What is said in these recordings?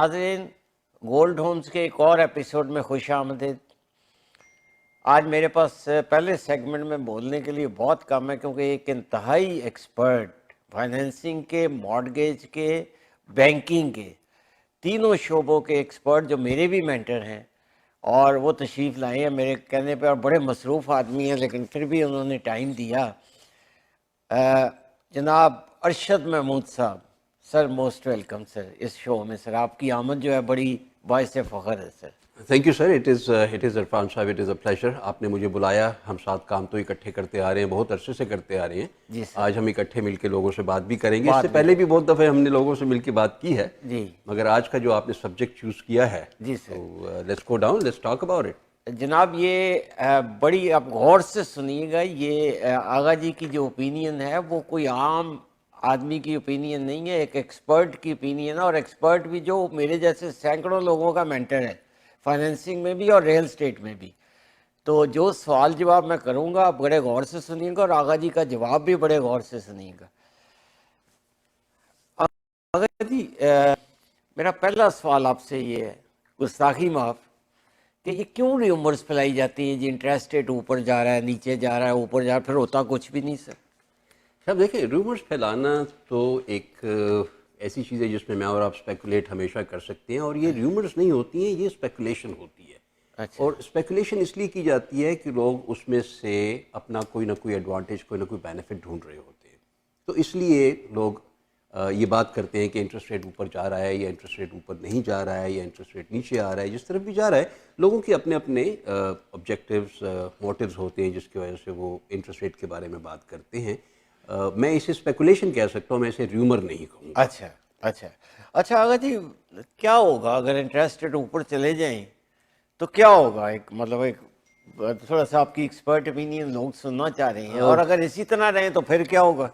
ناظرین، gold homes کے ایک اور ایپیسوڈ میں خوش آمدید۔ آج میرے پاس پہلے سیگمنٹ میں بولنے کے لیے بہت کم ہے، کیونکہ ایک انتہائی ایکسپرٹ فائنینسنگ کے، مارگیج کے، بینکنگ کے، تینوں شعبوں کے ایکسپرٹ جو میرے بھی مینٹر ہیں، اور وہ تشریف لائے ہیں میرے کہنے پہ، اور بڑے مصروف آدمی ہیں لیکن پھر بھی انہوں نے ٹائم دیا۔ جناب ارشد محمود صاحب، سر موسٹ ویلکم سر اس شو میں۔ سر آپ کی آمد جو ہے بڑی باعث فخر ہے sir. Thank you sir, it is Irfan Sahab, it is a pleasure. آپ نے مجھے بلایا، ہم ساتھ کام تو اکٹھے کرتے آ رہے ہیں، بہت عرصے سے کرتے آ رہے ہیں۔ جی سر، آج ہم اکٹھے مل کے لوگوں سے بات بھی کریں گے۔ اس سے پہلے بھی بہت دفعہ ہم نے لوگوں سے مل کے بات کی ہے، جی مگر آج کا جو آپ نے سبجیکٹ چوز کیا ہے، جی سر۔ تو let's go down, let's talk about it. جناب یہ بڑی، آپ غور سے سنیے گا، یہ آغا جی کی جو اوپینین ہے وہ کوئی عام آدمی کی اوپینین نہیں ہے، ایک ایکسپرٹ کی اوپینین ہے، اور ایکسپرٹ بھی جو میرے جیسے سینکڑوں لوگوں کا مینٹر ہے، فائنینسنگ میں بھی اور ریئل اسٹیٹ میں بھی۔ تو جو سوال جواب میں کروں گا آپ بڑے غور سے سنیے گا، اور آغا جی کا جواب بھی بڑے غور سے سنیے گا۔ آغا جی، میرا پہلا سوال آپ سے یہ ہے، گستاخی معاف، کہ یہ کیوں ریومرز پھیلائی جاتی ہیں جی انٹرسٹ ریٹ اوپر جا رہا ہے، نیچے جا رہا ہے، اوپر جا رہا ہے، پھر ہوتا کچھ بھی نہیں سر؟ صاحب دیکھیں، رومرز پھیلانا تو ایک ایسی چیز ہے جس میں اور آپ اسپیکولیٹ ہمیشہ کر سکتے ہیں، اور یہ رومرز نہیں ہوتی ہیں، یہ اسپیکولیشن ہوتی ہے۔ اچھا اور اسپیکولیشن اس لیے کی جاتی ہے کہ لوگ اس میں سے اپنا کوئی نہ کوئی ایڈوانٹیج، کوئی نہ کوئی بینیفٹ ڈھونڈ رہے ہوتے ہیں، تو اس لیے لوگ یہ بات کرتے ہیں کہ انٹرسٹ ریٹ اوپر جا رہا ہے، یا انٹرسٹ ریٹ اوپر نہیں جا رہا ہے، یا انٹرسٹ ریٹ نیچے آ رہا ہے۔ جس طرف بھی جا رہا ہے، لوگوں کے اپنے اپنے آبجیکٹیوز، موٹیوز ہوتے ہیں جس کی وجہ سے وہ انٹرسٹ ریٹ کے بارے میں بات کرتے ہیں۔ میں اسے اسپیکولیشن کہہ سکتا ہوں، میں اسے ریومر نہیں کہوں گا۔ اچھا اچھا اچھا آغا جی، کیا ہوگا اگر انٹرسٹ ریٹ اوپر چلے جائیں تو کیا ہوگا؟ ایک مطلب ایک تھوڑا سا آپ کی ایکسپرٹ اوپینین لوگ سننا چاہ رہے ہیں، اور اگر اسی طرح رہیں تو پھر کیا ہوگا؟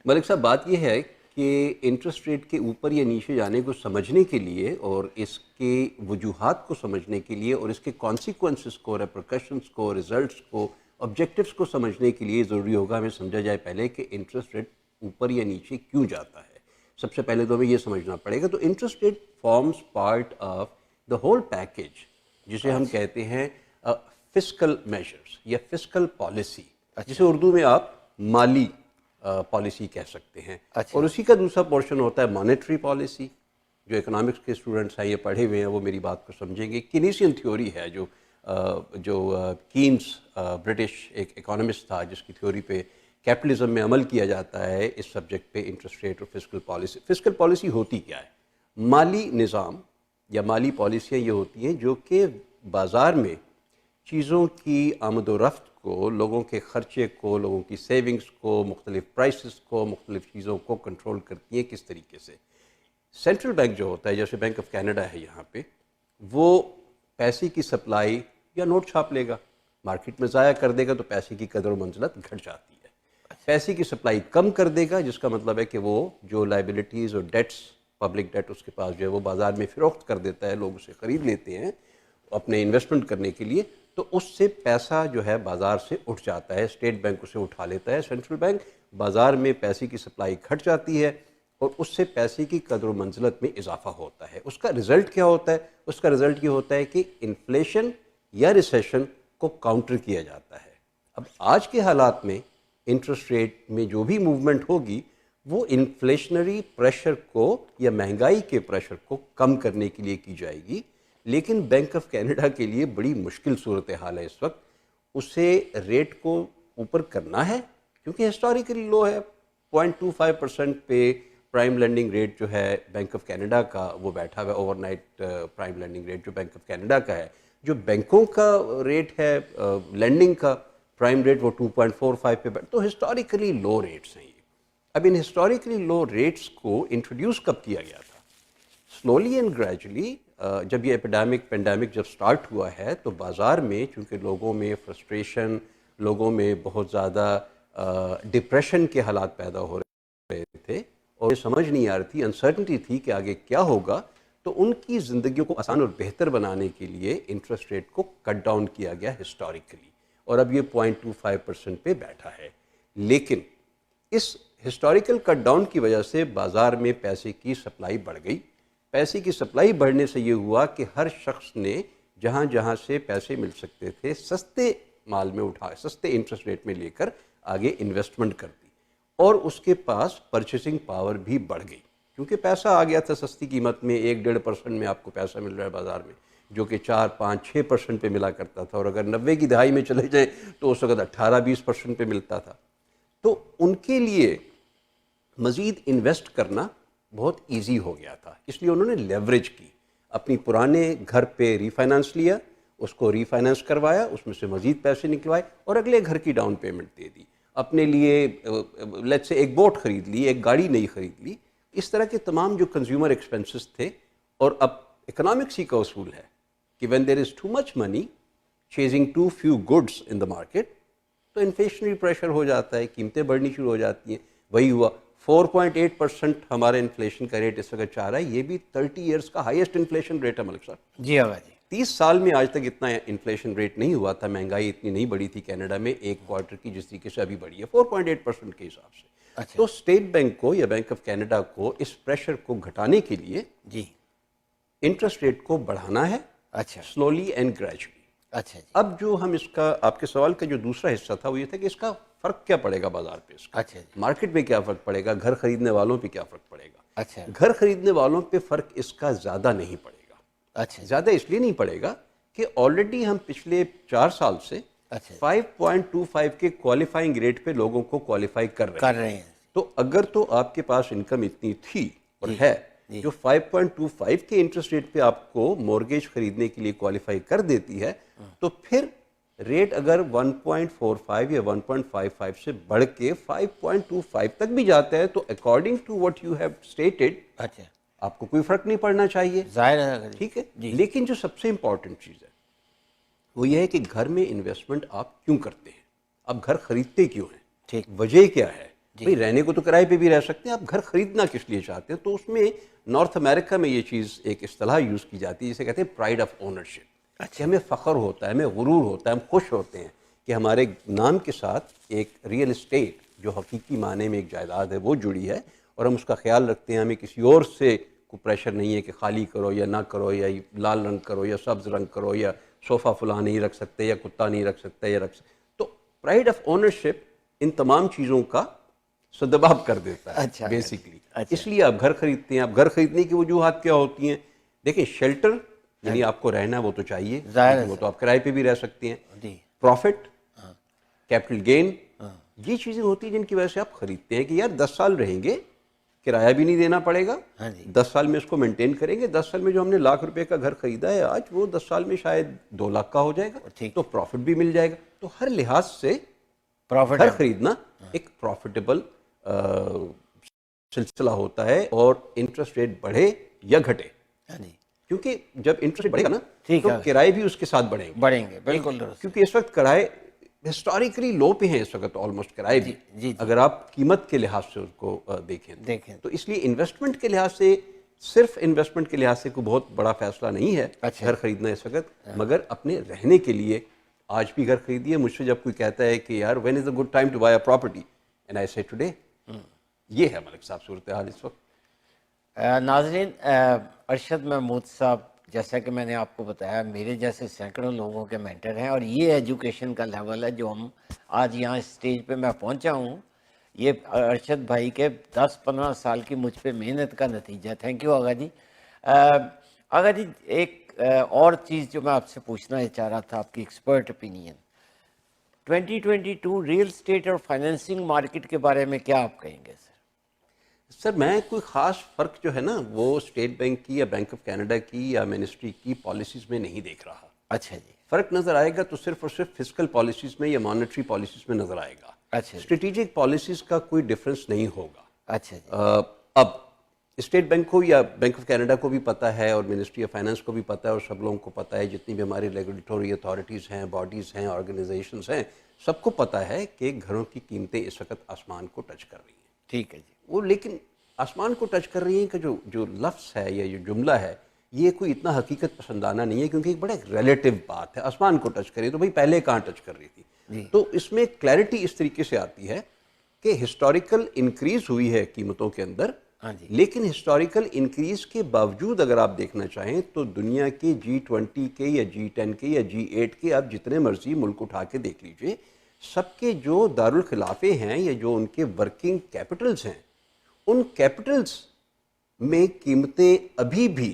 ملک صاحب، بات یہ ہے کہ انٹرسٹ ریٹ کے اوپر یا نیچے جانے کو سمجھنے کے لیے، اور اس کے وجوہات کو سمجھنے کے لیے، اور اس کے کانسیکوینسز کو، ریپرکشنز کو، ریزلٹس کو، آبجیکٹیوز کو سمجھنے کے لیے ضروری ہوگا ہمیں سمجھا جائے پہلے کہ انٹرسٹ ریٹ اوپر یا نیچے کیوں جاتا ہے۔ سب سے پہلے تو ہمیں یہ سمجھنا پڑے گا، تو interest rate forms part of the whole package, جسے ہم کہتے ہیں فسکل میجرز یا فسکل پالیسی، جسے اردو میں آپ مالی پالیسی کہہ سکتے ہیں۔ اور اسی کا دوسرا پورشن ہوتا ہے مانیٹری پالیسی۔ جو اکنامکس کے اسٹوڈنٹس ہیں، یہ پڑھے ہوئے ہیں، وہ میری بات کو سمجھیں گے۔ کینیسین تھیوری ہے، جو کینز برٹش ایک اکانومسٹ تھا، جس کی تھیوری پہ کیپٹلزم میں عمل کیا جاتا ہے، اس سبجیکٹ پہ انٹرسٹ ریٹ اور فسکل پالیسی۔ فسکل پالیسی ہوتی کیا ہے؟ مالی نظام یا مالی پالیسیاں یہ ہوتی ہیں جو کہ بازار میں چیزوں کی آمد و رفت کو، لوگوں کے خرچے کو، لوگوں کی سیونگز کو، مختلف پرائسز کو، مختلف چیزوں کو کنٹرول کرتی ہیں۔ کس طریقے سے؟ سینٹرل بینک جو ہوتا ہے، جیسے بینک آف کینیڈا ہے یہاں پہ، وہ پیسے کی سپلائی یا نوٹ چھاپ لے گا، مارکیٹ میں ضائع کر دے گا، تو پیسے کی قدر و منزلت گھٹ جاتی ہے۔ پیسے کی سپلائی کم کر دے گا، جس کا مطلب ہے کہ وہ جو لائبلٹیز اور ڈیٹس، پبلک ڈیٹ اس کے پاس جو ہے وہ بازار میں فروخت کر دیتا ہے، لوگ اسے خرید لیتے ہیں اپنے انویسٹمنٹ کرنے کے لیے، تو اس سے پیسہ جو ہے بازار سے اٹھ جاتا ہے، اسٹیٹ بینک اسے اٹھا لیتا ہے، سینٹرل بینک، بازار میں پیسے کی سپلائی گھٹ جاتی ہے، اور اس سے پیسے کی قدر و منزلت میں اضافہ ہوتا ہے۔ اس کا رزلٹ کیا ہوتا ہے؟ اس کا رزلٹ یہ ہوتا ہے کہ انفلیشن یا ریسیشن کو کاؤنٹر کیا جاتا ہے۔ اب آج کے حالات میں انٹرسٹ ریٹ میں جو بھی موومنٹ ہوگی، وہ انفلیشنری پریشر کو یا مہنگائی کے پریشر کو کم کرنے کے لیے کی جائے گی، لیکن بینک آف کینیڈا کے لیے بڑی مشکل صورتحال ہے اس وقت۔ اسے ریٹ کو اوپر کرنا ہے، کیونکہ ہسٹوریکلی لو ہے، 0.25% پہ پرائم لینڈنگ ریٹ جو ہے بینک آف کینیڈا کا، وہ بیٹھا ہوا ہے، overnight prime lending rate جو بینک آف کینیڈا کا ہے۔ جو بینکوں کا ریٹ ہے لینڈنگ کا پرائم ریٹ، وہ 2.45 پہ بیٹھا، تو ہسٹوریکلی لو ریٹس ہیں یہ۔ اب ان ہسٹوریکلی لو ریٹس کو انٹروڈیوس کب کیا گیا تھا؟ سلولی اینڈ گریجولی، جب یہ پینڈیمک جب سٹارٹ ہوا ہے، تو بازار میں چونکہ لوگوں میں فرسٹریشن، لوگوں میں بہت زیادہ ڈپریشن کے حالات پیدا ہو رہے تھے، اور یہ سمجھ نہیں آ رہی تھی، انسرٹنٹی تھی کہ آگے کیا ہوگا، تو ان کی زندگیوں کو آسان اور بہتر بنانے کے لیے انٹرسٹ ریٹ کو کٹ ڈاؤن کیا گیا ہسٹوریکلی، اور اب یہ 0.25% پہ بیٹھا ہے۔ لیکن اس ہسٹوریکل کٹ ڈاؤن کی وجہ سے بازار میں پیسے کی سپلائی بڑھ گئی، پیسے کی سپلائی بڑھنے سے یہ ہوا کہ ہر شخص نے جہاں جہاں سے پیسے مل سکتے تھے سستے مال میں سستے انٹرسٹ ریٹ میں لے کر آگے انویسٹمنٹ کر دی، اور اس کے پاس پرچیسنگ پاور بھی بڑھ گئی، کیونکہ پیسہ آ گیا تھا سستی قیمت میں، 1-1.5% میں آپ کو پیسہ مل رہا ہے بازار میں، جو کہ 4-5-6% پہ ملا کرتا تھا، اور اگر 90 کی دہائی میں چلے جائیں تو اس وقت 18-20% پہ ملتا تھا۔ تو ان کے لیے مزید انویسٹ کرنا بہت ایزی ہو گیا تھا، اس لیے انہوں نے لیوریج کی، اپنی پرانے گھر پہ ری فائنانس لیا، اس کو ری فائنانس کروایا، اس میں سے مزید پیسے نکلوائے اور اگلے گھر کی ڈاؤن پیمنٹ دے دی، اپنے لیے لیٹس سے ایک بوٹ خرید لی، ایک گاڑی نئی خرید لی، اس طرح کے تمام جو کنزیومر ایکسپینسز تھے۔ اور اب اکنامکس ہی کا اصول ہے کہ when there is too much money chasing too few goods in the market تو انفلیشنری پریشر ہو جاتا ہے، قیمتیں بڑھنی شروع ہو جاتی ہیں۔ وہی ہوا 4.8% ہمارا انفلیشن کا ریٹ اس وقت چاہ رہا ہے، یہ بھی 30 ایئرس کا ہائیسٹ انفلیشن ریٹ ہے ملک صاحب۔ جی آغا جی، 30 سال میں آج تک اتنا انفلیشن ریٹ نہیں ہوا تھا، مہنگائی اتنی نہیں بڑھی تھی کینیڈا میں ایک کوارٹر کی جس طریقے سے ابھی بڑھی ہے 4.8% کے حساب سے۔ اچھا تو اسٹیٹ بینک کو یا بینک آف کینیڈا کو اس پریشر کو گھٹانے کے لیے جی، انٹرسٹ ریٹ کو بڑھانا ہے، اچھا سلولی اینڈ گریجولی۔ اچھا جی، اب جو ہم اس کا آپ کے سوال کا جو دوسرا حصہ تھا وہ یہ تھا کہ اس کا فرق کیا پڑے گا بازار پہ، اس کا اچھا جی، مارکیٹ میں کیا فرق پڑے گا، گھر خریدنے والوں پہ کیا فرق پڑے گا۔ اچھا گھر خریدنے والوں پہ فرق اس کا زیادہ نہیں پڑے گا، اچھا زیادہ اس لیے نہیں پڑے گا کہ آلریڈی ہم پچھلے 4 سال سے اچھا 5.25 کے کوالیفائنگ ریٹ پہ لوگوں کو کوالیفائی کر رہے ہیں۔ ہیں تو اگر تو آپ کے پاس انکم اتنی تھی اور ہے جو 5.25 کے انٹرسٹ ریٹ پہ آپ کو مورگیج خریدنے کے لیے کوالیفائی کر دیتی ہے، تو پھر ریٹ اگر 1.45 یا 1.55 سے بڑھ کے 5.25 تک بھی جاتا ہے تو according to what you have stated اچھا آپ کو کوئی فرق نہیں پڑنا چاہیے، ظاہر ہے آغا جی، ٹھیک ہے۔ جی لیکن جو سب سے امپورٹنٹ چیز ہے وہ یہ ہے کہ گھر میں انویسٹمنٹ آپ کیوں کرتے ہیں، آپ گھر خریدتے کیوں ہیں، ٹھیک، وجہ کیا ہے؟ بھئی رہنے کو تو کرائے پہ بھی رہ سکتے ہیں، آپ گھر خریدنا کس لیے چاہتے ہیں؟ تو اس میں نارتھ امریکہ میں یہ چیز ایک اصطلاح یوز کی جاتی ہے جسے کہتے ہیں پرائڈ آف اونرشپ، کہ ہمیں فخر ہوتا ہے، ہمیں غرور ہوتا ہے، ہم خوش ہوتے ہیں کہ ہمارے نام کے ساتھ ایک ریئل اسٹیٹ جو حقیقی معنی میں ایک جائیداد ہے وہ جڑی ہے، اور ہم اس کا خیال رکھتے ہیں، ہمیں کسی اور سے کوئی پریشر نہیں ہے کہ خالی کرو یا نہ کرو، یا لال رنگ کرو یا سبز رنگ کرو، یا صوفہ فلاں نہیں رکھ سکتے یا کتا نہیں رکھ سکتے یا رکھ سکتے۔ تو پرائڈ آف اونرشپ ان تمام چیزوں کا سدباب کر دیتا ہے اچھا بیسکلی۔ اچھا، اس لیے آپ گھر خریدتے ہیں۔ آپ گھر خریدنے کی وجوہات کیا ہوتی ہیں؟ دیکھیں شیلٹر یعنی آپ کو رہنا وہ تو چاہیے، ظاہر ہے لیکن وہ تو آپ کرائے پہ بھی رہ سکتے ہیں۔ جی پروفٹ، کیپٹل گین، یہ چیزیں ہوتی ہیں جن کی وجہ سے آپ خریدتے ہیں کہ یار 10 سال رہیں گے، کرایہ بھی نہیں دینا پڑے گا، ہاں جی، 10 سال میں اس کو مینٹین کریں گے، 10 سال میں جو ہم نے ₹1,00,000 کا گھر خریدا ہے آج وہ 10 سال میں شاید 2 لاکھ کا ہو جائے گا، ٹھیک، تو پروفٹ بھی مل جائے گا۔ تو ہر لحاظ سے پروفٹ گھر خریدنا ایک پروفیٹیبل سلسلہ ہوتا ہے، اور انٹرسٹ ریٹ بڑھے یا گھٹے، ہاں جی، کیونکہ جب انٹرسٹ ریٹ بڑھے گا نا ٹھیک تو ہے، کرائے بھی اس کے ساتھ بڑھیں گے، بڑھیں گے، بالکل درست، کیونکہ اس وقت کرائے ہسٹوریکلی لو پہ ہیں اس وقت آلموسٹ کرائے بھی، جی اگر آپ قیمت کے لحاظ سے اس کو دیکھیں دیکھیں تو اس لیے انویسٹمنٹ کے لحاظ سے، صرف انویسٹمنٹ کے لحاظ سے کوئی بہت بڑا فیصلہ نہیں ہے اچھا، گھر خریدنا اس وقت، مگر اپنے رہنے کے لیے آج بھی گھر خریدیے۔ مجھ سے جب کوئی کہتا ہے کہ یار when is a good time to buy a property and I say today, یہ ہے ملک صاحب صورتحال اس وقت۔ ناظرین، ارشد محمود صاحب جیسا کہ میں نے آپ کو بتایا میرے جیسے سینکڑوں لوگوں کے مینٹر ہیں، اور یہ ایجوکیشن کا لیول ہے جو ہم آج یہاں اسٹیج پہ میں پہنچا ہوں، یہ ارشد بھائی کے 10-15 سال کی مجھ پہ محنت کا نتیجہ ہے۔ تھینک یو آغا جی۔ آغا جی ایک اور چیز جو میں آپ سے پوچھنا چاہ رہا تھا، آپ کی ایکسپرٹ اپینین 2022 ریئل اسٹیٹ اور فائنینسنگ مارکیٹ کے بارے میں کیا آپ کہیں گے سر؟ سر میں کوئی خاص فرق جو ہے نا وہ اسٹیٹ بینک کی یا بینک آف کینیڈا کی یا منسٹری کی پالیسیز میں نہیں دیکھ رہا۔ اچھا جی، فرق نظر آئے گا تو صرف اور صرف فسکل پالیسیز میں یا مانیٹری پالیسیز میں نظر آئے گا، اچھا جی، اسٹریٹجک پالیسیز کا کوئی ڈفرینس نہیں ہوگا۔ اچھا جی، اب اسٹیٹ بینک کو یا بینک آف کینیڈا کو بھی پتہ ہے، اور منسٹری آف فائنانس کو بھی پتہ ہے، اور سب لوگوں کو پتہ ہے، جتنی بھی ہماری ریگولیٹوری اتھارٹیز ہیں، باڈیز ہیں، آرگنائزیشنز ہیں، سب کو پتہ ہے کہ گھروں کی قیمتیں اس وقت آسمان کو ٹچ کر رہی ہیں۔ ٹھیک ہے جی، وہ لیکن آسمان کو ٹچ کر رہی ہیں کہ جو لفظ ہے یا جو جملہ ہے یہ کوئی اتنا حقیقت پسندانہ نہیں ہے، کیونکہ ایک بڑا ریلیٹیو بات ہے۔ آسمان کو ٹچ کر رہی ہے تو بھئی پہلے کہاں ٹچ کر رہی تھی؟ تو اس میں کلیئرٹی اس طریقے سے آتی ہے کہ ہسٹوریکل انکریز ہوئی ہے قیمتوں کے اندر، ہاں جی لیکن ہسٹوریکل انکریز کے باوجود اگر آپ دیکھنا چاہیں تو دنیا کے G20 کے یا G10 کے یا G8 کے آپ جتنے مرضی ملک اٹھا کے دیکھ لیجئے، سب کے جو دارالخلافے ہیں یا جو ان کے ورکنگ کیپٹلز ہیں، ان کیپٹلز میں قیمتیں ابھی بھی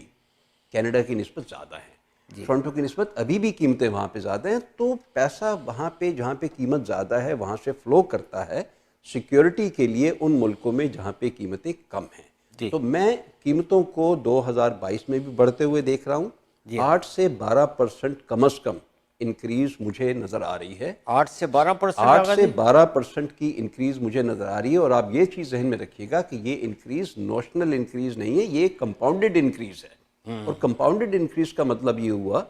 کینیڈا کی نسبت زیادہ ہیں، ٹورنٹو کی نسبت ابھی بھی قیمتیں وہاں پہ زیادہ ہیں. تو پیسہ وہاں پہ جہاں پہ قیمت زیادہ ہے وہاں سے فلو کرتا ہے سیکیورٹی کے لیے ان ملکوں میں جہاں پہ قیمتیں کم ہیں. تو میں قیمتوں کو 2022 میں بھی بڑھتے ہوئے دیکھ رہا ہوں. 8 سے 12% کم از کم انکریز مجھے نظر آ رہی ہے. 8 سے 12%؟ 8 سے 12% کی انکریز مجھے نظر آ رہی ہے. اور آپ یہ چیز ذہن میں رکھیے گا کہ یہ انکریز نوشنل انکریز نہیں ہے، یہ کمپاؤنڈڈ انکریز ہے. اور کمپاؤنڈڈ انکریز کا مطلب یہ ہوا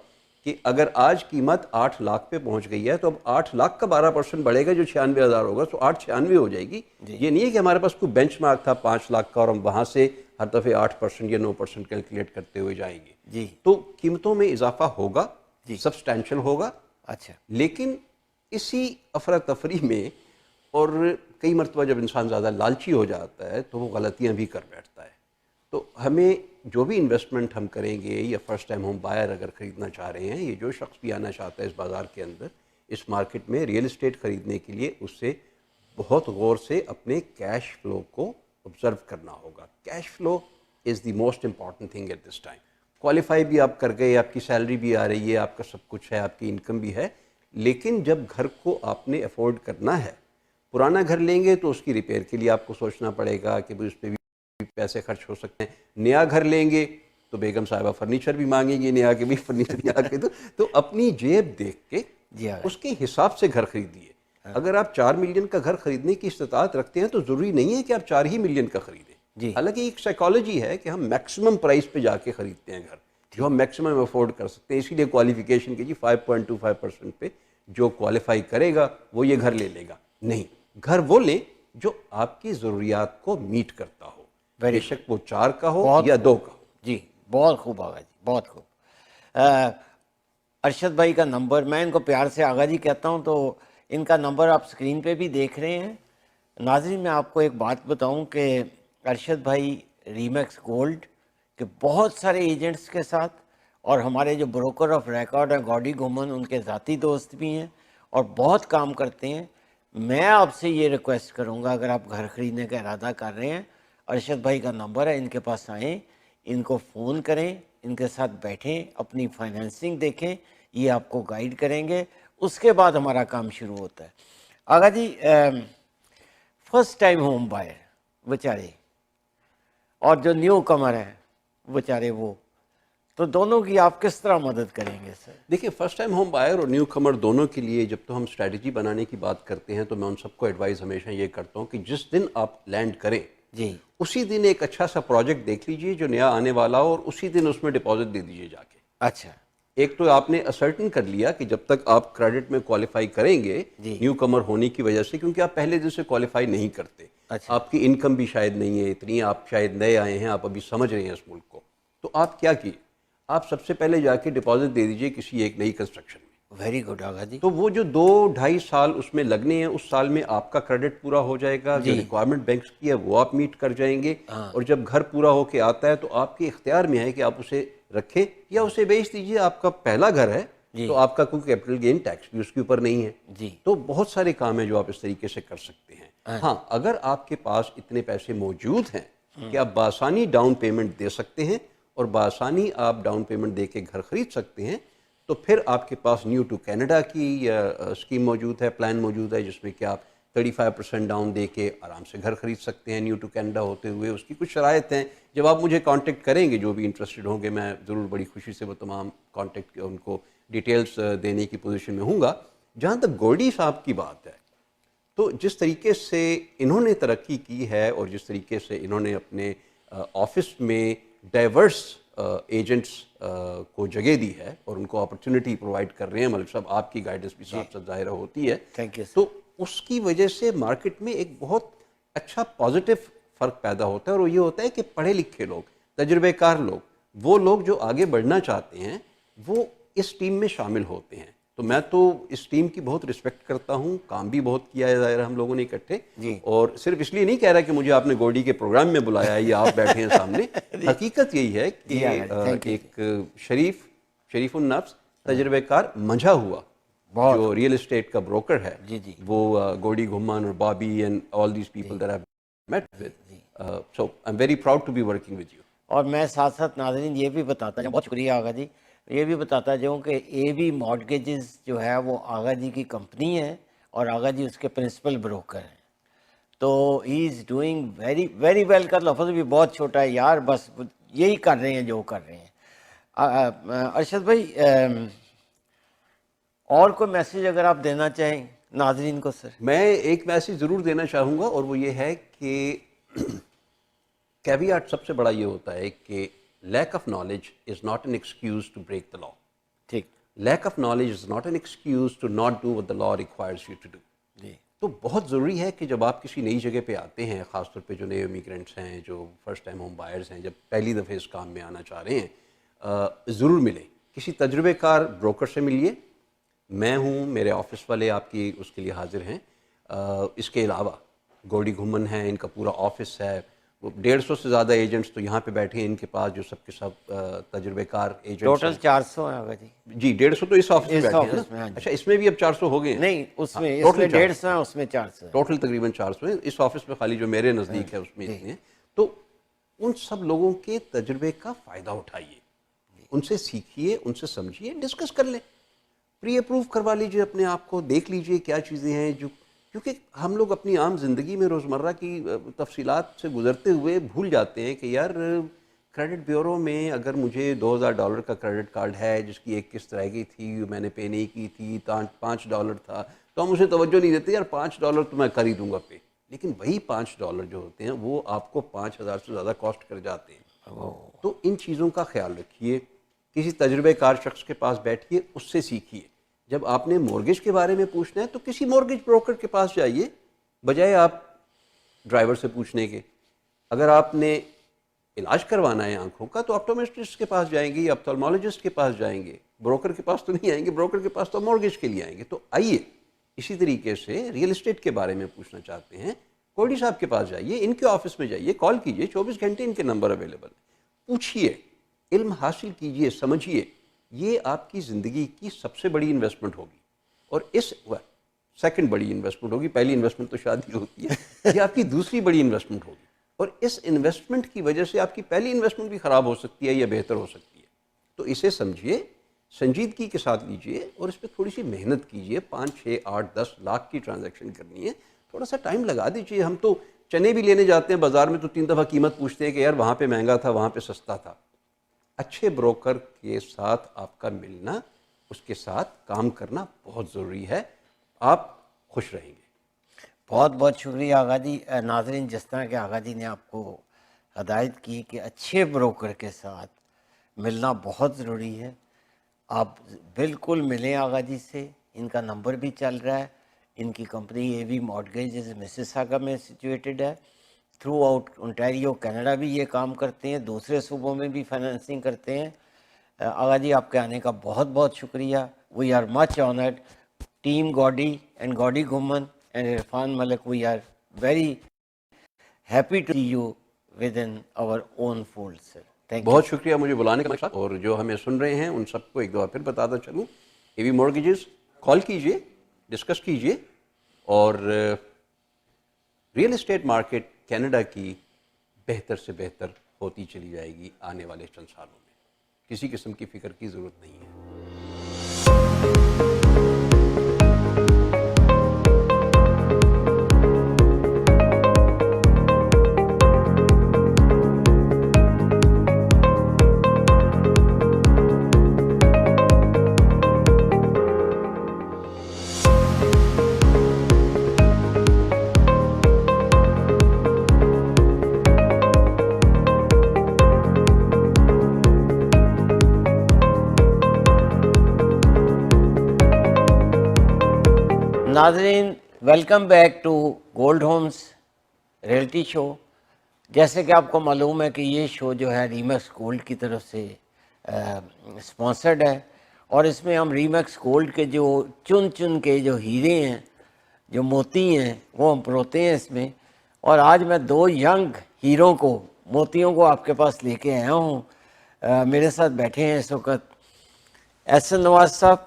کہ اگر آج قیمت 8 لاکھ پہ پہنچ گئی ہے تو اب 8 لاکھ کا 12% بڑھے گا جو 96,000 ہوگا، تو 896 ہو جائے گی. یہ نہیں ہے کہ ہمارے پاس کوئی بینچ مارک تھا 5 لاکھ کا اور ہم وہاں سے ہر دفعے 8% یا 9% کیلکولیٹ کرتے ہوئے جائیں گے. تو قیمتوں میں اضافہ ہوگا، سبسٹینشل ہوگا. اچھا. لیکن اسی افراتفری میں اور کئی مرتبہ جب انسان زیادہ لالچی ہو جاتا ہے تو وہ غلطیاں بھی کر بیٹھتا ہے. تو ہمیں جو بھی انویسٹمنٹ ہم کریں گے یا فرسٹ ٹائم ہوم بائر اگر خریدنا چاہ رہے ہیں، یہ جو شخص بھی آنا چاہتا ہے اس بازار کے اندر، اس مارکیٹ میں ریئل اسٹیٹ خریدنے کے لیے، اس سے بہت غور سے اپنے کیش فلو کو آبزرو کرنا ہوگا. Cash flow is the most important thing at this time. Qualify بھی آپ کر گئے، آپ کی سیلری بھی آ رہی ہے، آپ کا سب کچھ ہے، آپ کی انکم بھی ہے، لیکن جب گھر کو آپ نے افورڈ کرنا ہے، پرانا گھر لیں گے تو اس کی ریپیئر کے لیے آپ کو سوچنا پڑے گا کہ اس پہ بھی پیسے خرچ ہو سکتے ہیں. نیا گھر لیں گے تو بیگم صاحبہ فرنیچر بھی مانگیں گے، نیا کے بھی فرنیچر لا کے. تو اپنی جیب دیکھ کے اس کے حساب سے گھر خریدیے. اگر آپ 4 ملین کا گھر خریدنے کی استطاعت رکھتے ہیں تو ضروری نہیں ہے کہ آپ 4 ہی ملین کا خریدیں. حالانکہ ایک سائیکالوجی ہے کہ ہم میکسیمم پرائس پہ جا کے خریدتے ہیں گھر، جو ہم میکسیمم افورڈ کر سکتے ہیں. اسی لیے کوالیفیکیشن کی 5.25% پہ جو کوالیفائی کرے گا وہ یہ گھر لے لے گا. نہیں، گھر وہ لیں جو آپ کی ضروریات کو میٹ کرتا ہو، بے شک وہ 4 کا ہو یا 2 کا ہو. جی بہت خوب آغا جی، بہت خوب. ارشد بھائی کا نمبر، میں ان کو پیار سے آغا جی کہتا ہوں، تو ان کا نمبر آپ سکرین پہ بھی دیکھ رہے ہیں. ناظرین میں آپ کو ایک بات بتاؤں کہ ارشد بھائی ریمیکس گولڈ کے بہت سارے ایجنٹس کے ساتھ، اور ہمارے جو بروکر آف ریکارڈ ہیں گوڈی گومن، ان کے ذاتی دوست بھی ہیں اور بہت کام کرتے ہیں. میں آپ سے یہ ریکویسٹ کروں گا، اگر آپ گھر خریدنے کا ارادہ کر رہے ہیں، ارشد بھائی کا نمبر ہے، ان کے پاس آئیں، ان کو فون کریں، ان کے ساتھ بیٹھیں، اپنی فائنینسنگ دیکھیں، یہ آپ کو گائیڈ کریں گے. اس کے بعد ہمارا کام شروع ہوتا ہے. آغا جی، فرسٹ ٹائم ہوم بائر بیچارے اور جو نیو کمر ہیں بیچارے، وہ تو دونوں کی آپ کس طرح مدد کریں گے سر؟ دیکھیے، فرسٹ ٹائم ہوم بائر اور نیو کمر دونوں کے لیے جب تو ہم اسٹریٹجی بنانے کی بات کرتے ہیں تو میں ان سب کو ایڈوائز ہمیشہ یہ کرتا ہوں کہ جس دن آپ لینڈ کریں اسی دن ایک اچھا سا پروجیکٹ دیکھ لیجئے جو نیا آنے والا ہو، اور اسی دن اس میں ڈپازٹ دے دیجئے جا کے. اچھا. ایک تو آپ نے اسرٹن کر لیا کہ جب تک آپ کریڈٹ میں کوالیفائی کریں گے نیو کمر ہونے کی وجہ سے، کیونکہ آپ پہلے دن سے کوالیفائی نہیں کرتے، آپ کی انکم بھی شاید نہیں ہے اتنی، آپ شاید نئے آئے ہیں، آپ ابھی سمجھ رہے ہیں اس ملک کو، تو آپ کیا کیے، آپ سب سے پہلے جا کے ڈپازٹ دے دیجئے کسی ایک نئی کنسٹرکشن میں. ویری گڈ آغا جی. تو وہ جو 2-2.5 سال اس میں لگنے ہیں، اس سال میں آپ کا کریڈٹ پورا ہو جائے گا، جو ریکوائرمنٹ بینکس کی ہے وہ آپ میٹ کر جائیں گے، اور جب گھر پورا ہو کے آتا ہے تو آپ کے اختیار میں ہے کہ آپ اسے رکھیں یا اسے بیچ دیجئے. آپ کا پہلا گھر ہے تو آپ کا کوئی کیپٹل گین ٹیکس بھی اس کے اوپر نہیں ہے. تو بہت سارے کام ہیں جو آپ اس طریقے سے کر سکتے ہیں. ہاں، اگر آپ کے پاس اتنے پیسے موجود ہیں کہ آپ بآسانی ڈاؤن پیمنٹ دے سکتے ہیں اور بآسانی آپ ڈاؤن پیمنٹ دے کے گھر خرید سکتے ہیں، تو پھر آپ کے پاس نیو ٹو کینیڈا کی اسکیم موجود ہے، پلان موجود ہے، جس میں کہ آپ 35% ڈاؤن دے کے آرام سے گھر خرید سکتے ہیں نیو ٹو کینیڈا ہوتے ہوئے. اس کی کچھ شرائط ہیں. جب آپ مجھے کانٹیکٹ کریں گے، جو بھی انٹرسٹڈ ہوں گے، میں ضرور بڑی خوشی سے وہ تمام کانٹیکٹ ان کو ڈیٹیلز دینے کی پوزیشن میں ہوں گا. جہاں تک گولڈی صاحب کی بات ہے، تو جس طریقے سے انہوں نے ترقی کی ہے اور جس طریقے سے انہوں نے اپنے آفس میں ڈائیورس ایجنٹس کو جگہ دی ہے اور ان کو اپرچونٹی پرووائڈ کر رہے ہیں، ملک صاحب آپ کی گائیڈنس بھی ساتھ ساتھ ظاہرہ ہوتی ہے، تو اس کی وجہ سے مارکیٹ میں ایک بہت اچھا پازیٹیو فرق پیدا ہوتا ہے. اور وہ یہ ہوتا ہے کہ پڑھے لکھے لوگ، تجربے کار لوگ، وہ لوگ جو آگے بڑھنا چاہتے ہیں وہ اس ٹیم میں شامل ہوتے ہیں. تو میں تو اس ٹیم کی بہت رسپیکٹ کرتا ہوں, کام بھی بہت کیا ہے ظاہر ہم لوگوں نے اکٹھے, اور صرف اس لیے نہیں کہہ رہا کہ مجھے آپ نے گوڈی کے پروگرام میں بلایا ہے یا آپ بیٹھے ہیں سامنے. حقیقت یہی ہے کہ ایک شریف النفس تجربہ کار منجھا ہوا جو ریئل اسٹیٹ کا بروکر ہے, وہ گوڈی گھمان اور Bobby and all these people that I have met with, so I am very proud to be working with you. اور میں ساتھ ساتھ ناظرین یہ بھی بتاتا ہوں, بہت شکریہ آغا جی, یہ بھی بتاتا جاؤں کہ اے بی مارٹگیجز جو ہے وہ آغا جی کی کمپنی ہے اور آغا جی اس کے پرنسپل بروکر ہیں. تو he is doing very very well. کا لفظ بھی بہت چھوٹا ہے یار, بس یہی کر رہے ہیں جو کر رہے ہیں. ارشد بھائی اور کوئی میسیج اگر آپ دینا چاہیں ناظرین کو؟ سر میں ایک میسیج ضرور دینا چاہوں گا, اور وہ یہ ہے کہ کیویاٹ سب سے بڑا یہ ہوتا ہے کہ lack of knowledge is not an excuse to break the law. ٹھیک. Lack of knowledge is not an excuse to not do what the law requires you to do. جی. تو بہت ضروری ہے کہ جب آپ کسی نئی جگہ پہ آتے ہیں, خاص طور پہ جو نئے امیگرینٹس ہیں, جو فرسٹ ٹائم ہوم بائرز ہیں, جب پہلی دفعہ اس کام میں آنا چاہ رہے ہیں, ضرور ملیں, کسی تجربے کار بروکر سے ملیے. میں ہوں, میرے آفس والے آپ کی اس کے لیے حاضر ہیں. اس کے علاوہ گوڈی گھمن ہیں, ان کا پورا آفس ہے, وہ 150 سے زیادہ ایجنٹس تو یہاں پہ بیٹھے ہیں ان کے پاس, جو سب کے سب تجربے کار ایجنٹس. ٹوٹل 400 ہیں آغا جی. جی 150 تو اس آفس میں بیٹھے ہیں. اچھا, اس میں بھی اب 400 ہو گئے ہیں؟ نہیں, اس میں 150 ہیں, اس میں 400. ٹوٹل تقریباً 400 ہیں. اس آفس میں خالی جو میرے نزدیک ہے اس میں اتنے ہیں. تو ان سب لوگوں کے تجربے کا فائدہ اٹھائیے, ان سے سیکھیے, ان سے سمجھیے, ڈسکس کر لیں, پری اپروو کروا لیجئے اپنے آپ کو, دیکھ لیجئے کیا چیزیں ہیں جو, کیونکہ ہم لوگ اپنی عام زندگی میں روزمرہ کی تفصیلات سے گزرتے ہوئے بھول جاتے ہیں کہ یار کریڈٹ بیورو میں اگر مجھے $2000 کا کریڈٹ کارڈ ہے جس کی ایک قسط رہ گئی تھی, میں نے پے نہیں کی تھی, $5 تھا, تو ہم اسے توجہ نہیں دیتے, یار $5 تو میں کر ہی دوں گا پے. لیکن وہی $5 جو ہوتے ہیں وہ آپ کو 5000 سے زیادہ کاسٹ کر جاتے ہیں. تو ان چیزوں کا خیال رکھیے, کسی تجربے کار شخص کے پاس بیٹھیے, اس سے سیکھیے. جب آپ نے مورگیج کے بارے میں پوچھنا ہے تو کسی مورگیج بروکر کے پاس جائیے, بجائے آپ ڈرائیور سے پوچھنے کے. اگر آپ نے علاج کروانا ہے آنکھوں کا تو آپٹومیٹرسٹ کے پاس جائیں گے یا آپتھالمولوجسٹ کے پاس جائیں گے, بروکر کے پاس تو نہیں آئیں گے. بروکر کے پاس تو مورگیج کے لیے آئیں گے. تو آئیے, اسی طریقے سے ریئل اسٹیٹ کے بارے میں پوچھنا چاہتے ہیں, کوڈی صاحب کے پاس جائیے, ان کے آفس میں جائیے, کال کیجیے, 24 گھنٹے ان کے نمبر اویلیبل ہیں. پوچھیے, علم حاصل کیجیے, سمجھیے. یہ آپ کی زندگی کی سب سے بڑی انویسٹمنٹ ہوگی, اور اس سیکنڈ بڑی انویسٹمنٹ ہوگی. پہلی انویسٹمنٹ تو شادی ہوتی ہے, یہ آپ کی دوسری بڑی انویسٹمنٹ ہوگی, اور اس انویسٹمنٹ کی وجہ سے آپ کی پہلی انویسٹمنٹ بھی خراب ہو سکتی ہے یا بہتر ہو سکتی ہے. تو اسے سمجھیے, سنجیدگی کے ساتھ لیجئے, اور اس پہ تھوڑی سی محنت کیجئے. 5, 6, 8, 10 لاکھ کی ٹرانزیکشن کرنی ہے, تھوڑا سا ٹائم لگا دیجئے. ہم تو چنے بھی لینے جاتے ہیں بازار میں تو 3 دفعہ قیمت پوچھتے ہیں کہ یار وہاں پہ مہنگا تھا, وہاں پہ سستا تھا. اچھے بروکر کے ساتھ آپ کا ملنا, اس کے ساتھ کام کرنا بہت ضروری ہے, آپ خوش رہیں گے. بہت بہت شکریہ آغا جی. ناظرین, جس طرح کہ آغا جی نے آپ کو ہدایت کی کہ اچھے بروکر کے ساتھ ملنا بہت ضروری ہے, آپ بالکل ملیں آغا جی سے. ان کا نمبر بھی چل رہا ہے. ان کی company A B mortgages Mississauga میں سچویٹڈ ہے. تھرو آؤٹ انٹیریو کینیڈا بھی یہ کام کرتے ہیں, دوسرے صوبوں میں بھی فائنینسنگ کرتے ہیں. آغا جی آپ کے آنے کا بہت بہت شکریہ. We are much honoured. Team Goodi and Goodi Ghuman and Irfan Malik, we are very happy to see you within our own fold sir. Thank you. بہت شکریہ مجھے بلانے کا. اور جو ہمیں سن رہے ہیں ان سب کو ایک دفعہ پھر بتاتا چلوں, اے بی مورگیجز کال کیجئے, ڈسکس کیجئے, اور ریئل اسٹیٹ مارکیٹ کینیڈا کی بہتر سے بہتر ہوتی چلی جائے گی آنے والے چند سالوں میں. کسی قسم کی فکر کی ضرورت نہیں ہے. ناظرین, welcome back to Gold Homes reality show. جیسے کہ آپ کو معلوم ہے کہ یہ شو جو ہے ریمیکس گولڈ کی طرف سے اسپانسرڈ ہے, اور اس میں ہم ریمیکس گولڈ کے جو چن کے جو ہیرے ہیں جو موتی ہیں وہ ہم پروتے ہیں اس میں. اور آج میں 2 ینگ ہیروں کو موتیوں کو آپ کے پاس لے کے آیا ہوں. میرے ساتھ بیٹھے ہیں اس وقت احسن نواز صاحب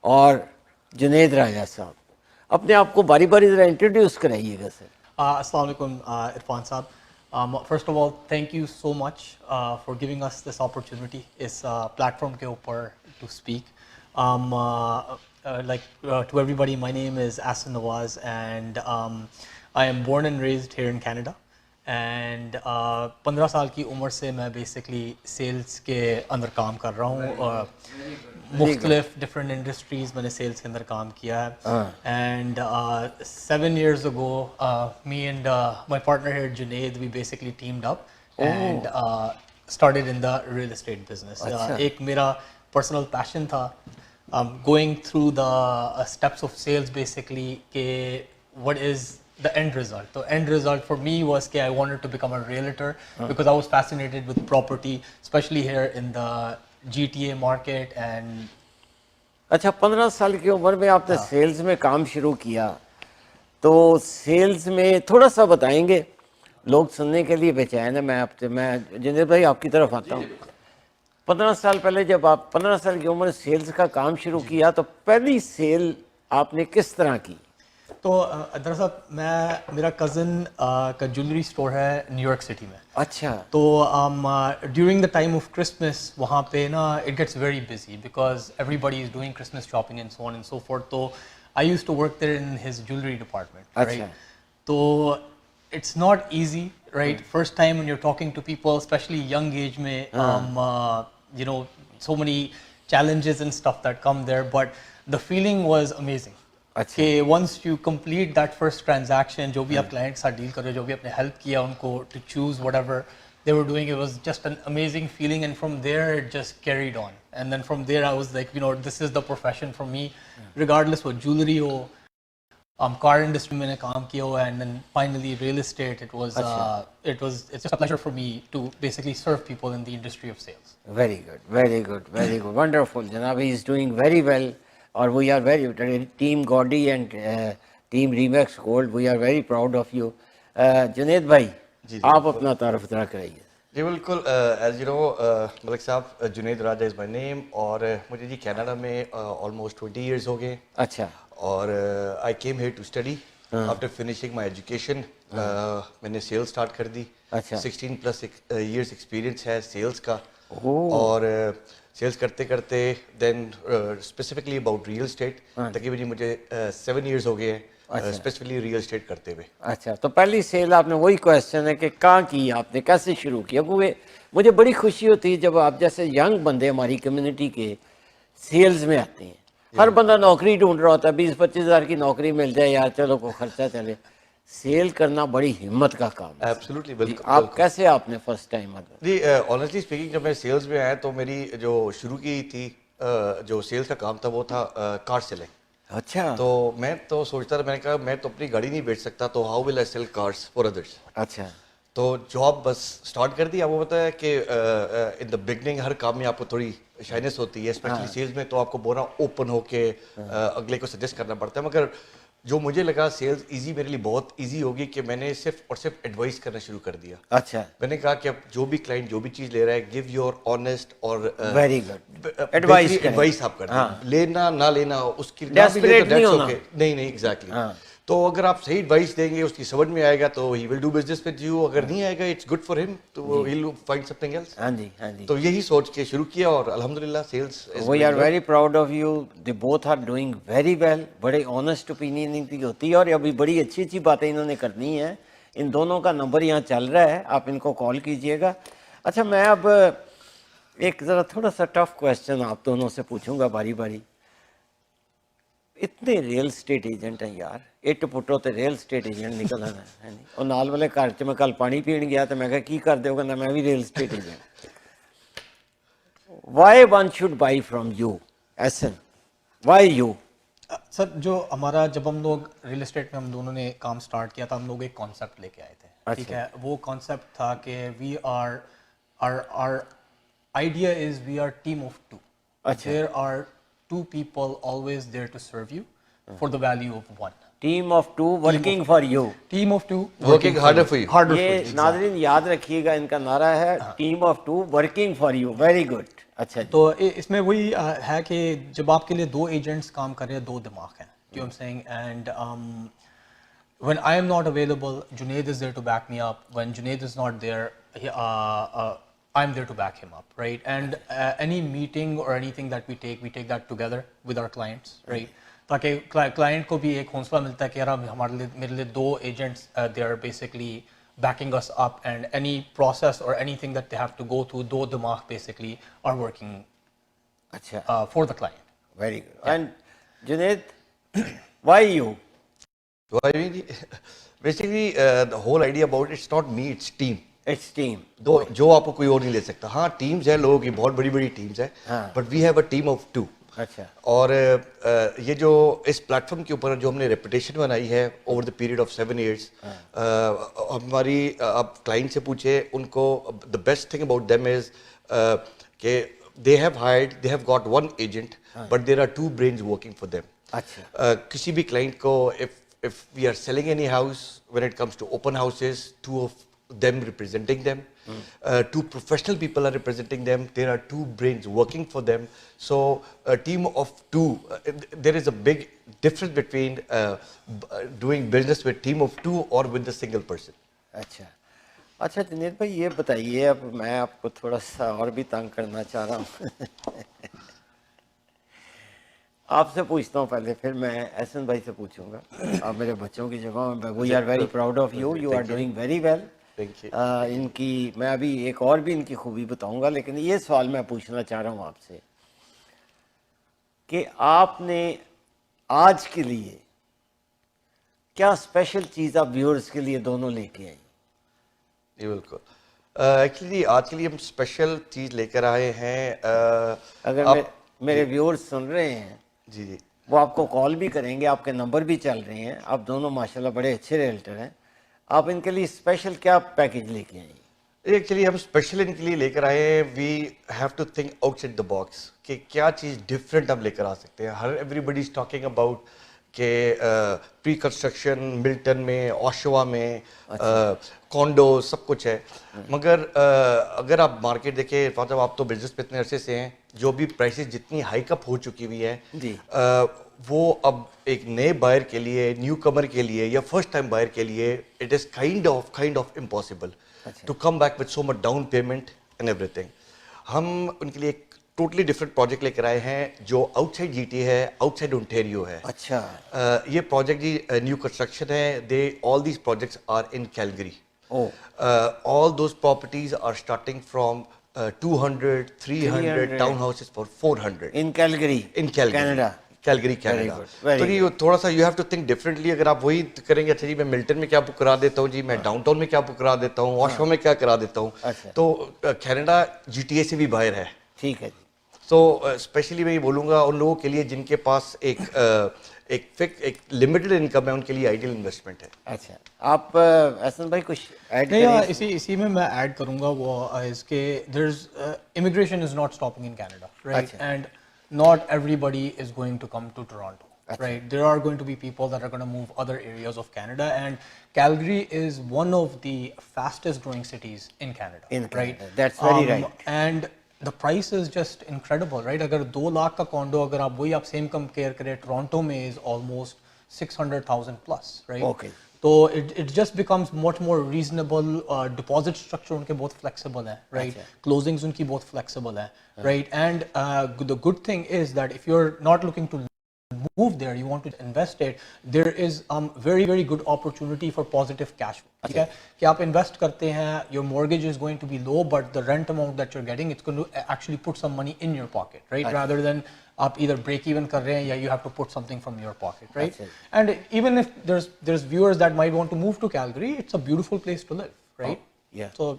اور جنید راجہ صاحب. اپنے آپ کو باری باری ذرا انٹروڈیوس کرائیے گا سر. السلام علیکم Irfan sahab. First of all thank you so much for giving us this opportunity اس پلیٹفارم کے اوپر to speak. Like to everybody, my name is Ahsan Nawaz and I am born and raised here in Canada. And 15 سال کی عمر سے میں basically sales کے اندر کام کر رہا ہوں. مختلف ڈفرینٹ انڈسٹریز میں نے سیلس کے اندر کام کیا ہے. And 7 years ago me and my partner here Junaid, we basically teamed up and started in the real estate business. ایک میرا پرسنل پیشن تھا going through the steps of sales basically کہ what is the end result. The end result for me was that I wanted to become a realtor because I was fascinated with property, especially here in the GTA market. And اچھا 15 سال کی عمر میں آپ نے sales میں کام شروع کیا, تو سیلز میں تھوڑا سا بتائیں گے, لوگ سننے کے لیے بے چین ہے. میں جنید بھائی آپ کی طرف آتا ہوں. 15 سال پہلے جب آپ 15 سال کی عمر میں سیلز کا کام شروع کیا تو پہلی سیل آپ نے کس طرح کی؟ تو دراصل میرا کزن کا جویلری اسٹور ہے نیو یارک سٹی میں. اچھا. تو during the time of Christmas وہاں پہ نا it gets very busy because everybody is doing Christmas shopping and so on and so forth. تو I use to work there in his jewellery department, right. تو it's not easy, right. First time when you're talking to people, especially young age میں you know so many challenges and stuff that come there, but the feeling was amazing. کہ once you complete that first transaction, جو بھی آپ client کے ساتھ deal کر رہے ہو, جو بھی آپ نے ہیلپ کیا ان کو to choose whatever they were doing, it was just an amazing feeling. And from there it just carried on, and then from there I was like, you know, this is the profession for me, regardless what jewelry ho, car industry mein kaam kiya ho, and then finally real estate. It's just a pleasure for me to basically serve people in the industry of sales. Very good, wonderful. Janab, he is doing very well. اور we are very, team Gaudi and team Remax Gold, we are very proud of you. Junaid بھائی آپ اپنا تعارف ذرا کرائیے. جی بالکل. As you know ملک صاحب, جنید راجہ از مائی name, اور مجھے جی کینیڈا میں آلموسٹ 20 years ہو گئے. اچھا. اور I came here to study. After finishing my education میں نے سیلس اسٹارٹ کر دی. 16+ years ایکسپیرینس ہے سیلس کا. اور سیلس کرتے کرتے then specifically about real estate, تقریباً مجھے 7 years ہو گئے ہیں اسپیسیفکلی ریئل اسٹیٹ کرتے ہوئے. اچھا, تو پہلی سیل آپ نے, وہی کویشچن ہے کہ کہاں کی آپ نے, کیسے شروع کیا؟ کیونکہ مجھے بڑی خوشی ہوتی ہے جب آپ جیسے ینگ بندے ہماری کمیونٹی کے سیلز میں آتے ہیں. ہر بندہ نوکری ڈھونڈ رہا ہوتا ہے, 20-25 ہزار کی نوکری مل جائے یار, چلو کوئی خرچہ چلے. سیل کرنا بڑی ہمت کا کام ہے. ایبسلیوٹلی, بالکل. آپ کیسے آپ نے فرسٹ ٹائم؟ جی آنیسٹلی اسپیکنگ, جب میں سیلس میں آیا تو میری جو شروع کی تھی جو سیلس کا کام تھا وہ تھا کار سیلنگ. اچھا. تو میں تو سوچتا تھا, میں نے کہا میں تو اپنی گاڑی نہیں بیچ سکتا, تو how will I sell cars for others. اچھا. تو جاب بس اسٹارٹ کر دی. آپ کو پتہ ہے کہ ان دا بگننگ ہر کام میں آپ کو تھوڑی شائنس ہوتی ہے, اسپیشلی سیلس میں, تو آپ کو بولا اوپن ہو کے اگلے کو سجیسٹ کرنا پڑتا ہے. مگر جو مجھے لگا سیلز ایزی میرے لیے بہت ایزی ہوگی کہ میں نے صرف اور صرف ایڈوائس کرنا شروع کر دیا. اچھا. میں نے کہا کہ اب جو بھی کلائنٹ جو بھی چیز لے رہا ہے, گیو یور آنیسٹ اور ویری گڈ ایڈوائس آپ کرنا, لینا نہ لینا اس کی نہیں ایگزیکٹلی. تو اگر آپ صحیح ایڈوائس دیں گے, اس کی سمجھ میں آئے گا تو he will do business with you. اگر نہیں آئے گا اٹس گڈ فار ہم, تو he will find something else. ہاں جی, ہاں جی. تو یہی سوچ کے شروع کیا, اور الحمدللہ sales we are very proud of you. The both are doing very well. بڑے آنیسٹ اوپینین کی ہوتی ہے, اور ابھی بڑی اچھی اچھی باتیں انہوں نے کرنی ہیں. ان دونوں کا نمبر یہاں چل رہا ہے, آپ ان کو کال کیجئے گا. اچھا, میں اب ایک ذرا تھوڑا سا ٹف کویشچن آپ دونوں سے پوچھوں گا باری باری. اتنے ریئل اسٹیٹ ایجنٹ ہیں یار, اٹ پٹو تے ریئل اسٹیٹ ایجنٹ نکل آنا ہے. اور نال والے گھر چ میں کل پانی پین گیا تو میں کہا کی کر دے, کہنا میں بھی real estate agent. Why one should buy from you? Ahsan, why you? Sir, جو ہمارا جب ہم لوگ ریئل اسٹیٹ میں ہم دونوں نے کام سٹارٹ کیا تھا, ہم لوگ ایک کانسیپٹ لے کے آئے تھے. ٹھیک ہے, وہ کانسیپٹ تھا کہ we are idea is we are team of 2. there are two people always there to serve you for the value of one. Team of to working for you. Team of two working harder for you. harder for یہ you. ناظرین یاد رکھیے گا ان کا نعرہ ہے team of to working for you. Very good. اچھا تو اس میں وہی ہے کہ جب آپ کے لیے دو ایجنٹس کام کر رہے ہیں, دو دماغ ہیں, you know what I'm saying, and when I am not available, Junaid is there to back me up. When Junaid is not there, I'm there to back him up, right? And any meeting or anything that we take that together with our clients, right? تاکہ client کو بھی ایک حوصلہ ملتا ہے کہ یار ہمارے لیے میرے لیے دو agents they are basically backing us up, and any process اور anything that they have to go through, دو دماغ بیسکلی آر ورکنگ اچھا for the client. Very good. And Junaid why you? Why we basically the whole idea about it's not me, it's team. It's team. جو آپ کو کوئی اور نہیں لے سکتا. ہاں ٹیمز ہیں لوگوں کی, بہت بڑی بڑی ٹیمز ہیں, but we have a team of two. اچھا. اور یہ جو اس پلیٹ فارم کے اوپر جو ہم نے ریپوٹیشن بنائی ہے over the period of 7 years, ہماری آپ کلائنٹ سے پوچھیں ان کو the best thing about them is کہ they have got one agent but there are 2 brains working for them. اچھا. کسی بھی کلائنٹ کو if we are selling any house, when it comes to open houses, 2 of them representing them, 2 professional people are representing them, there are 2 brains working for them. So a team of 2, there is a big difference between doing business with team of 2 or with the single person. اچھا. اچھا جنید بھائی یہ بتائیے, اب میں آپ کو تھوڑا سا اور بھی تنگ کرنا چاہ رہا ہوں. آپ سے پوچھتا ہوں پہلے, پھر میں احسن بھائی سے پوچھوں گا. آپ میرے بچوں کی جگہ میں, we are very proud of you, you are doing very well. ان کی میں ابھی ایک اور بھی ان کی خوبی بتاؤں گا, لیکن یہ سوال میں پوچھنا چاہ رہا ہوں آپ سے کہ آپ نے آج کے لیے کیا اسپیشل چیز آپ ویورز کے لیے دونوں لے کے آئیں؟ جی بالکل. ایکچولی آج کے لیے ہم اسپیشل چیز لے کر آئے ہیں. اگر میرے ویورز سن رہے ہیں جی جی, وہ آپ کو کال بھی کریں گے, آپ کے نمبر بھی چل رہے ہیں, آپ دونوں ماشاءاللہ بڑے اچھے ریلٹر ہیں, آپ ان کے لیے اسپیشل کیا پیکیج لے کے آئیں؟ ایکچولی ہم اسپیشل ان کے لیے لے کر آئے ہیں. We have to think outside the box کہ کیا چیز ڈفرینٹ ہم لے کر آ سکتے ہیں. Everybody is talking about کہ پری کنسٹرکشن ملٹن میں, اوشوا میں, کانڈو سب کچھ ہے, مگر اگر آپ مارکیٹ دیکھیں, مطلب آپ تو بزنس میں اتنے عرصے سے ہیں, جو بھی پرائسز جتنی ہائیک اپ ہو چکی ہوئی ہیں وہ اب ایک نئے بائر کے لیے, نیو کمر کے لیے یا فرسٹ ٹائم بائر کے لیے it is kind of impossible to come back with so much down payment and everything. ہم ان کے لیے ایک ٹوٹلی ڈفرینٹ پروجیکٹ لے کر آئے ہیں جو آؤٹ سائڈ جی ٹی ہے, آؤٹ سائڈ اونٹیریو ہے. اچھا. یہ پروجیکٹ جی نیو کنسٹرکشن ہے. All these projects are in Calgary. All those properties are starting from 200, 300 townhouses for 400 in Calgary, Canada. Calgary Canada. تو یہ تھوڑا سا you have to think differently. اگر آپ وہی کریں گے, اچھا جی میں ملٹن میں کیا بک کرا دیتا ہوں, جی میں ڈاؤن ٹاؤن میں کیا بک کرا دیتا ہوں, اوشوا میں کیا کرا دیتا ہوں, تو کینیڈا جی ٹی اے سے بھی باہر ہے. ٹھیک ہے جی. تو اسپیشلی میں یہ بولوں گا ان لوگوں کے لیے جن کے پاس ایک لمیٹڈ انکم ہے, ان کے لیے آئیڈیل انویسٹمنٹ ہے. اچھا. آپ احسن بھائی کچھ ایڈ کریں؟ اسی میں ایڈ کروں گا وہ اس کے immigration is not stopping in Canada, right? And not everybody is going to come to Toronto, right? There are going to be people that are going to move other areas of Canada, and Calgary is one of the fastest growing cities in Canada, right? That's very right. And the price is just incredible, right? اگر 2 لاکھ کا کانڈو اگر آپ وہی آپ same compare کریں, Toronto میں is almost 600,000 plus, right? Okay. تو it just becomes much more reasonable. Deposit structure in کے بہت فلیکسیبل ہے, رائٹ, کلوزنگز ان کی بہت فلیکسیبل ہے, right. And the good thing is that if you're not looking to move there, you want to invest it, there is very very good opportunity for positive cash flow. ٹھیک ہے کہ آپ invest کرتے ہیں, your mortgage is going to be low but the rent amount that you're getting, it's going to actually put some money in your pocket, right? Rather than آپ either break even کر رہے ہیں یا you have to put something from your pocket, right? And even if there's viewers that might want to move to Calgary, it's a beautiful place to live, right? Yeah. So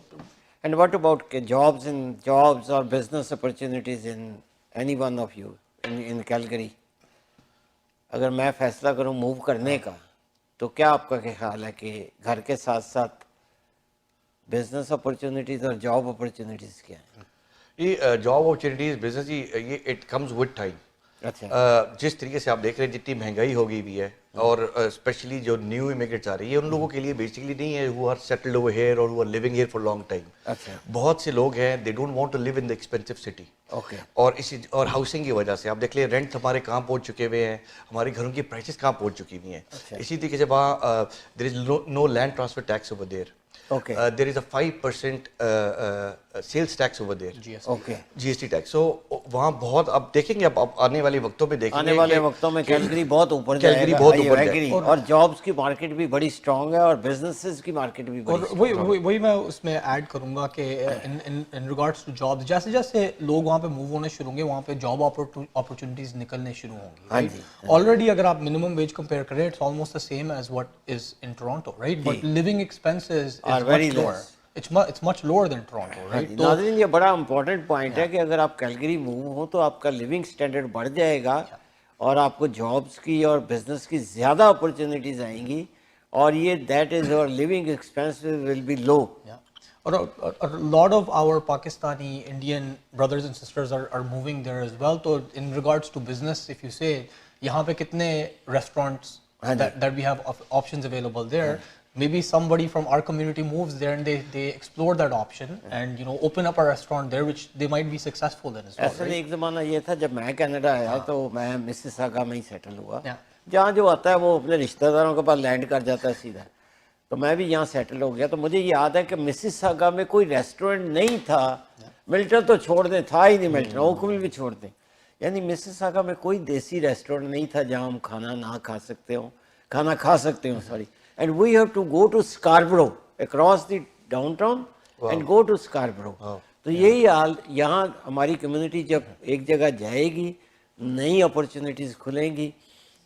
and what about jobs or business opportunities in any one of you in Calgary? اگر میں فیصلہ کروں move کرنے کا, تو کیا آپ کا کیا خیال ہے کہ گھر کے ساتھ ساتھ بزنس اپرچونیٹیز اور جاب اپرچونیٹیز کیا ہیں؟ یہ جاب اپرچونیٹیز بزنس جی یہ اٹ کمز ود ٹائم. اچھا جس طریقے سے آپ دیکھ رہے ہیں جتنی مہنگائی ہو گئی بھی ہے اور اسپیشلی جو نیو امیگریٹس آ رہی ہے ان لوگوں کے لیے بیسکلی نہیں ہے who are settled over here or who are living here for long time. اچھا بہت سے لوگ ہیں they don't want to live in the expensive city. Okay اور اسی اور ہاؤسنگ کی وجہ سے آپ دیکھ لیں رینٹ ہمارے کہاں پہنچ چکے ہوئے ہیں, ہمارے گھروں کی پرائسز کہاں پہنچ چکی ہوئی ہیں. اسی طریقے سے وہاں there is no land transfer tax over there. Okay There is a 5% sales tax over there. Okay GST tax. So وہاں بہت اب دیکھیں گے, اب آنے والے وقتوں میں دیکھیں گے آنے والے وقتوں میں کیلگری بہت اوپر جائے کیلگری گا, بہت اوپر جائے گا اور جابس کی مارکیٹ بھی بڑی اسٹرانگ ہے اور بزنسز کی مارکیٹ بھی اور بڑی وہی میں اس میں ایڈ کروں گا کہ ان ریگارڈس ٹو جابس جیسے جیسے لوگ وہاں پہ موو ہونے شروع ہوں گے وہاں پہ جاب اپرچونیٹیز نکلنے شروع ہوں گی. آلریڈی اگر آپ منیمم ویج کمپیئر کریں it's almost the same as what is in Toronto, right, but living expenses is much lower. It's much lower than Toronto, right? ناظرین یہ بڑا امپورٹنٹ پوائنٹ ہے کہ اگر آپ کیلگری موو ہو تو آپ کا لیونگ اسٹینڈرڈ بڑھ جائے گا اور آپ کو جابس کی اور بزنس کی زیادہ اپرچونیٹیز آئیں گی اور یہ دیٹ از اور living expenses will be low. اور lot of our Pakistani Indian brothers and sisters are moving there as well. So in regards to business, if you say یہاں پہ کتنے restaurants that we have options available there, maybe somebody from our community moves there and they explore that option and open up a restaurant there which they might be successful in as well. ایسا ایک زمانہ یہ تھا جب میں Canada آیا تو میں مسیساگا میں ہی سیٹل ہوا, جہاں جو آتا ہے وہ اپنے رشتہ داروں کے پاس لینڈ کر جاتا ہے سیدھا, تو میں بھی یہاں سیٹل ہو گیا. تو مجھے یاد ہے کہ مسیساگا میں کوئی ریسٹورنٹ نہیں تھا, ملٹن تو چھوڑ دیں, تھا ہی نہیں ملٹن, اوکویل بھی چھوڑ دیں, یعنی مسیساگا میں کوئی دیسی ریسٹورنٹ نہیں تھا جہاں ہم کھانا کھا سکتے ہوں sorry. And we have to go to Scarborough across the downtown and go to Scarborough. تو یہی حال یہاں ہماری کمیونٹی جب ایک جگہ جائے گی نئی اپرچونیٹیز کھلیں گی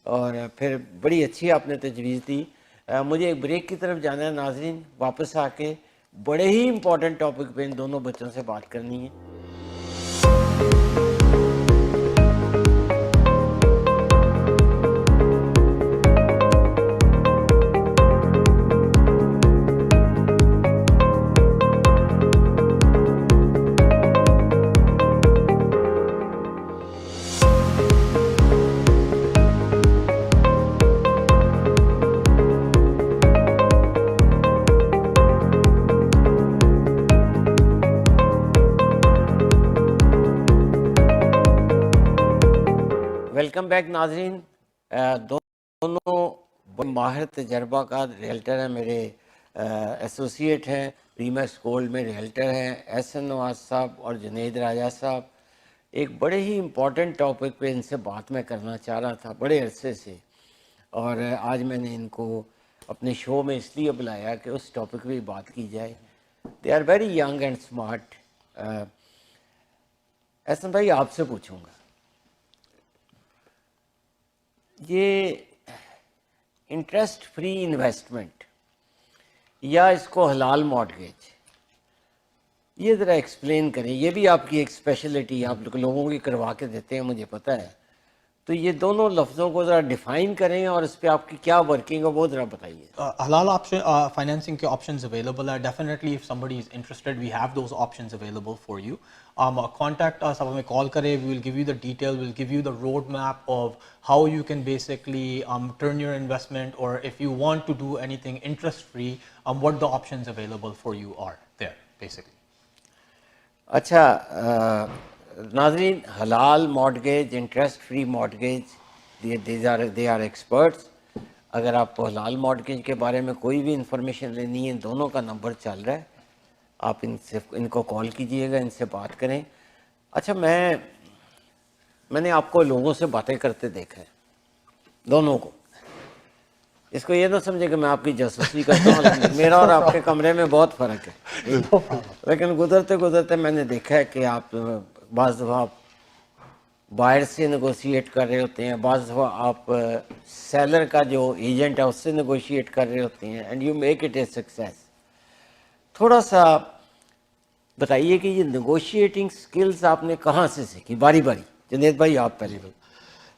اور پھر بڑی اچھی آپ نے تجویز دی. مجھے ایک بریک کی طرف جانا ہے ناظرین, واپس آ کے بڑے ہی امپورٹنٹ ٹاپک پہ ان دونوں بچوں سے بات کرنی ہے. ویلکم بیک ناظرین. دونوں ماہر تجربہ کار ریئلٹر ہیں, میرے ایسوسیٹ ہیں ریمیکس گولڈ میں ریئلٹر ہیں, احسن نواز صاحب اور جنید راجہ صاحب. ایک بڑے ہی امپورٹنٹ ٹاپک پہ ان سے بات میں کرنا چاہ رہا تھا بڑے عرصے سے, اور آج میں نے ان کو اپنے شو میں اس لیے بلایا کہ اس ٹاپک پہ بات کی جائے. They are very young and smart. Ahsan بھائی آپ سے پوچھوں گا, یہ انٹرسٹ فری انویسٹمنٹ یا اس کو حلال مارٹگیج, یہ ذرا ایکسپلین کریں. یہ بھی آپ کی ایک اسپیشلٹی آپ لوگوں کی کروا کے دیتے ہیں مجھے پتہ ہے, تو یہ دونوں لفظوں کو ذرا ڈیفائن کریں اور اس پہ آپ کی کیا ورکنگ ہے وہ ذرا بتائیے. حلال فائنینسنگ کے آپشنز اویلیبل ہے. Definitely if somebody is interested we have those options available for you. Contact us, آپ ہمیں کال کریں, we will give you the detail, we will give you the road map of how you can basically turn your investment, or if you want to do anything interest free, what the options available for you are there basically. اچھا ناظرین, حلال mortgage, interest free mortgage, they are experts. اگر آپ کو حلال mortgage کے بارے میں کوئی بھی انفارمیشن لینی ہے, دونوں کا نمبر چل رہا ہے, آپ ان کو کال کیجئے گا, ان سے بات کریں. اچھا میں نے آپ کو لوگوں سے باتیں کرتے دیکھا ہے, دونوں کو. اس کو یہ نہ سمجھے کہ میں آپ کی جاسوسی کرتا ہوں, میرا اور آپ کے کمرے میں بہت فرق ہے, لیکن گزرتے میں نے دیکھا ہے کہ آپ بعض دفعہ بائر سے نیگوشیٹ کر رہے ہوتے ہیں, بعض دفعہ آپ سیلر کا جو ایجنٹ ہے اس سے نیگوشیٹ کر رہے ہوتے ہیں, and you make it a success. تھوڑا سا بتائیے کہ یہ نیگوشیٹنگ سکلز آپ نے کہاں سے سیکھی, باری باری. جنید بھائی آپ پہلے.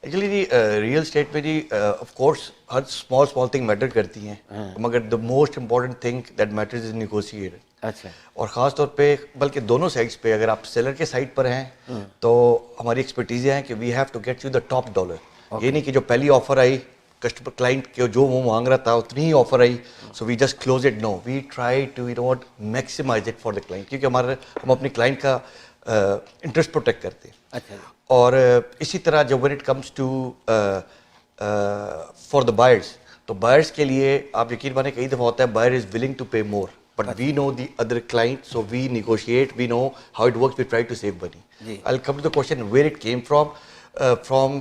ایکچولی جی ریئل اسٹیٹ میں جی آف کورس ہر اسمال تھنگ میٹر کرتی ہیں مگر the most important thing that matters is negotiate. اچھا. اور خاص طور پہ بلکہ دونوں سائڈس پہ اگر آپ سیلر کے سائڈ پر ہیں تو ہماری ایکسپرٹیز ہے کہ we have to get you the top dollar. یہ نہیں کہ جو پہلی آفر آئی کسٹمر کلائنٹ کے جو وہ مانگ رہا تھا اتنی ہی آفر آئی so we just close it. No we try to not maximise it for the client کیونکہ ہم اپنی کلائنٹ کا انٹرسٹ پروٹیکٹ کرتے ہیں. اچھا. اور اسی طرح جب when it comes to for the buyers تو بائرس کے لیے آپ یقین مانیں کئی دفعہ ہوتا ہے buyer is willing to pay more but we know the other client so we negotiate we know how it works we try to save money. I come to the question where it came from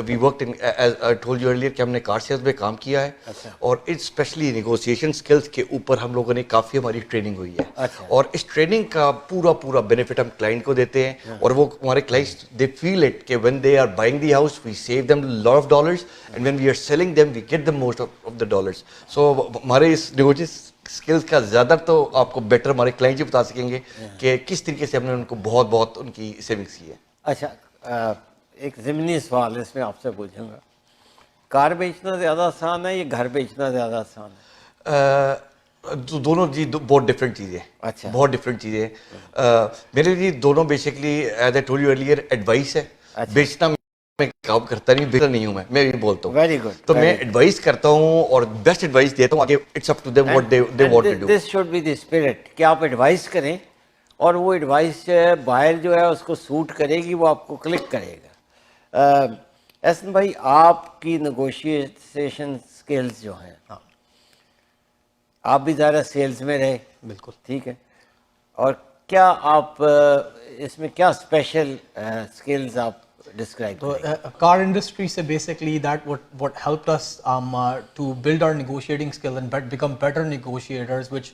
we worked in as I told you earlier کہ ہم نے کار sales میں کام کیا ہے اور especially negotiation skills کے اوپر ہم لوگوں نے کافی ہماری ٹریننگ ہوئی ہے اور اس ٹریننگ کا پورا بینیفٹ ہم کلائنٹ کو دیتے ہیں اور وہ ہمارے کلائنٹس دے فیل اٹ کہ when they are buying the house we save them lot of dollars and when we are selling them we get them most of the dollars. So ہمارے اس negotiation skills کا زیادہ تو آپ کو better ہمارے client ہی بتا سکیں گے کہ کس طریقے سے ہم نے ان کو بہت ان کی سیونگس کی ہے. اچھا ایک ضمنی سوال اس میں آپ سے پوچھوں گا, کار بیچنا زیادہ آسان ہے یا گھر بیچنا زیادہ آسان ہے؟ دونوں جی بہت ڈفرینٹ چیزیں. اچھا. بہت ڈفرینٹ چیزیں میرے لیے دونوں basically as I told you earlier advice ہے. بیچنا میں کام کرتا نہیں, بیچتا نہیں ہوں میں بھی بولتا ہوں. Very good. تو میں ایڈوائس کرتا ہوں اور بیسٹ ایڈوائس دیتا ہوں. It's up to them what they want to do. This should be the spirit کہ آپ ایڈوائس کریں اور وہ ایڈوائس بائر جو ہے اس کو سوٹ کرے گی, وہ آپ کو کلک کرے گا. احسن بھائی آپ کی نیگوشیشن سکلز جو ہیں, آپ بھی ظاہر سیلز میں رہے. بالکل ٹھیک ہے. اور کیا آپ اس میں کیا اسپیشل سکلز آپ ڈسکرائب تو کار انڈسٹری سے basically that what helped us to build our negotiating skill and become better negotiators which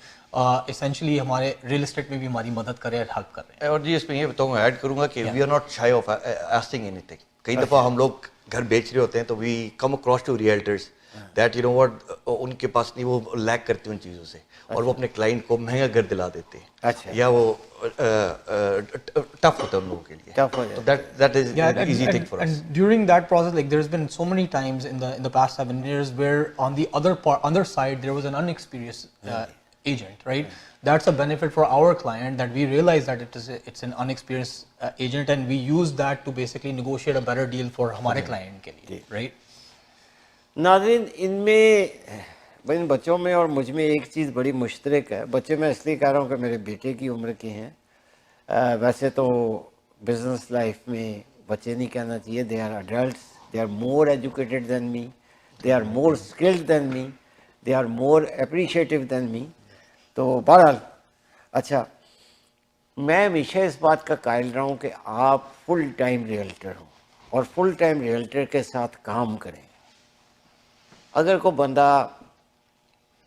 essentially ہمارے ریئل اسٹیٹ میں بھی ہماری مدد کرے اور ہیلپ کر رہے ہیں. اور جی اس میں یہ بتاؤں گا ایڈ کروں گا کہ we are not shy of asking anything. کئی دفعہ ہم لوگ گھر بیچ رہے ہوتے ہیں تو we come across to realtors that you know what ان کے پاس نہیں, وہ لیک کرتے ہیں ان چیزوں سے اور وہ اپنے کلائنٹ کو مہنگا گھر دلا دیتے ہیں. اچھا. یا وہ ٹف ہوتا ہے ان لوگوں کے لیے. ٹف ہو جاتا ہے. That is an easy thing for us. And during that process, like there's been so many times in the past 7 years where on the other side there was an unexperienced agent, right? That's a benefit for our client that we realize that it's an unexperienced agent and we use that to basically negotiate a better deal for ہمارے client کے لیے, right? ناظرین ان میں ان بچوں میں اور مجھ میں ایک چیز بڑی مشترک ہے. بچے میں اس لیے کہہ رہا ہوں کہ میرے بیٹے کی عمر کے ہیں. ویسے تو بزنس لائف میں بچے نہیں کہنا چاہیے, they are adults, they are more educated than me, they are more skilled than me, they are more appreciative than me. تو بہرحال اچھا, میں ہمیشہ اس بات کا قائل رہا ہوں کہ آپ فل ٹائم ریئلٹر ہوں اور فل ٹائم ریئلٹر کے ساتھ کام کریں. اگر کوئی بندہ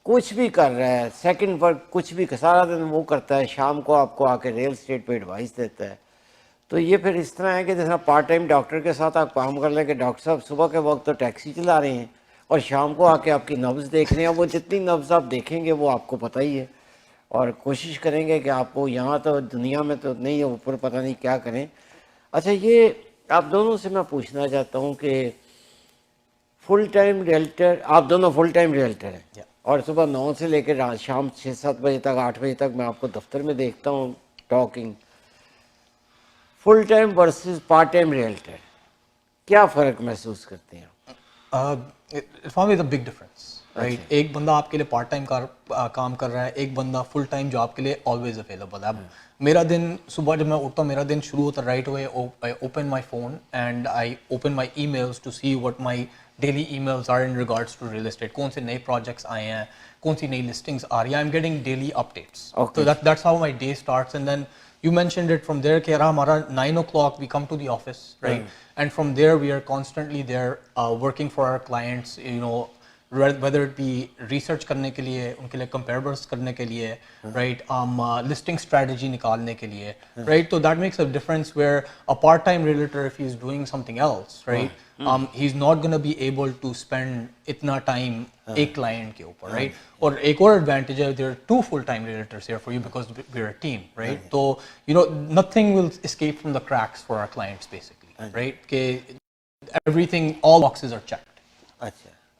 کچھ بھی کر رہا ہے, سیکنڈ ورک کچھ بھی سارا دن وہ کرتا ہے, شام کو آپ کو آ کے ریئل اسٹیٹ پہ ایڈوائس دیتا ہے, تو یہ پھر اس طرح ہے کہ جیسا پارٹ ٹائم ڈاکٹر کے ساتھ آپ کام کر لیں کہ ڈاکٹر صاحب صبح کے وقت تو ٹیکسی چلا رہے ہیں اور شام کو آ کے آپ کی نبض دیکھ رہے ہیں. وہ جتنی نبض آپ دیکھیں گے وہ آپ کو پتہ ہی ہے, اور کوشش کریں گے کہ آپ کو یہاں تو دنیا میں تو نہیں ہے, اوپر پتہ نہیں کیا کریں. اچھا, یہ آپ دونوں سے میں پوچھنا چاہتا ہوں کہ فل ٹائم ریئلٹر, آپ دونوں فل ٹائم ریئلٹر ہیں اور صبح 9 سے لے کے رات شام 6-7 بجے تک 8 بجے تک میں آپ کو دفتر میں دیکھتا ہوں talking. Full time versus part time realtor, کیا فرق محسوس کرتے ہیں آپ؟ It's a big difference, right? ایک بندہ آپ کے لیے پارٹ ٹائم کام کر رہا ہے, ایک بندہ فل ٹائم جو آپ کے لیے آلویز اویلیبل ہے. میرا دن صبح جب میں اٹھتا ہوں میرا دن شروع ہوتا ہے right away, I open my phone and I open my emails to see what my daily emails are in regards to real estate. کون سے نئے پروجیکٹس آئے ہیں, کون سی نئی لسٹنگس آ رہی ہیں. I'm getting daily updates. So that's how my day starts. And then you mentioned it from there کہ ہمارا 9 o'clock we come to the office, right? And from there we are constantly there working for our clients, you know, whether it be research کرنے کے لیے, ان کے لیے comparables کرنے کے لیے, right, listing strategy نکالنے کے لیے, right? So that makes a difference where a part-time realtor, if he's doing something else, right, he's not going to be able to spend اتنا time ایک client کے اوپر, right? اور ایک اور advantage ہے, there are 2 full-time realtors here for you because we're a team, right? So, you know, nothing will escape from the cracks for our clients basically, right? کہ everything, all boxes are checked.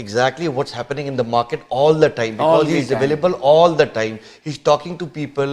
exactly what's happening in the market all the time, because he is available all the time, he's talking to people,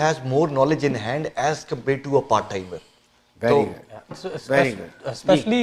has more knowledge in hand as compared to a part timer. very good, So very good. especially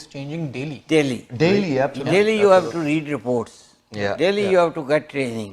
is changing daily. Daily Absolutely, you have to read reports, Yeah, daily you have to get training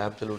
absolutely.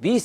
20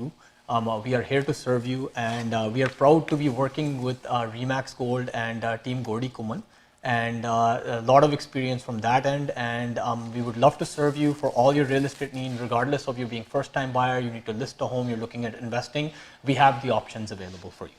2. We are here to serve you, and we are proud to be working with Remax Gold and Team Gordy Kuman, and a lot of experience from that end, and we would love to serve you for all your real estate needs, regardless of you being first time buyer, you need to list a home, you're looking at investing, we have the options available for you.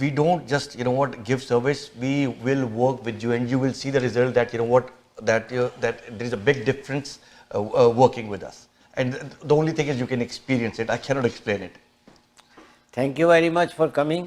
We don't just give service, we will work with you and you will see the result that there is a big difference working with us, and the only thing is you can experience it. I cannot explain it. Thank you very much for coming.